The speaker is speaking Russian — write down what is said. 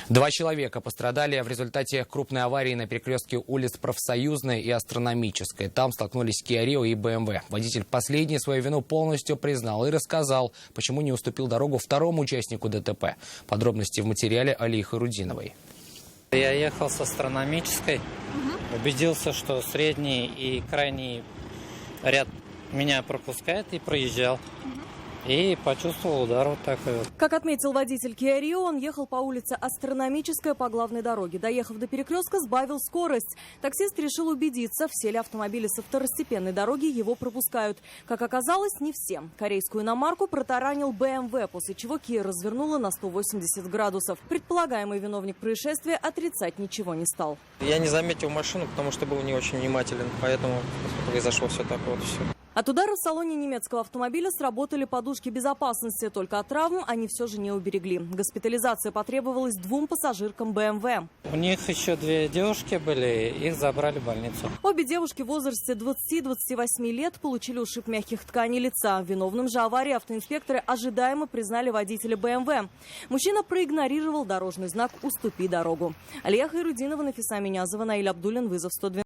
Два человека пострадали в результате крупной аварии на перекрестке улиц Профсоюзной и Астрономической. Там столкнулись Kia Rio и BMW. Водитель последний свою вину полностью признал и рассказал, почему не уступил дорогу второму участнику ДТП. Подробности в материале Алии Хайрутдиновой. Я ехал с Астрономической, убедился, что средний и крайний ряд меня пропускает, и проезжал. И почувствовал удар вот такой вот. Как отметил водитель Kia Rio, он ехал по улице Астрономическая по главной дороге. Доехав до перекрестка, сбавил скорость. Таксист решил убедиться, все ли автомобили со второстепенной дороги его пропускают. Как оказалось, не все. Корейскую иномарку протаранил BMW, после чего Kia развернула на 180 градусов. Предполагаемый виновник происшествия отрицать ничего не стал. Я не заметил машину, потому что был не очень внимателен, поэтому произошло все так вот все. От удара в салоне немецкого автомобиля сработали подушки безопасности. Только от травм они все же не уберегли. Госпитализация потребовалась двум пассажиркам BMW. У них еще две девушки были, их забрали в больницу. Обе девушки в возрасте 20-28 лет получили ушиб мягких тканей лица. Виновным же аварии автоинспекторы ожидаемо признали водителя BMW. Мужчина проигнорировал дорожный знак «Уступи дорогу». Алия Хайрутдинова, Нафиса Минязова, Наиль Абдуллин, вызов 112.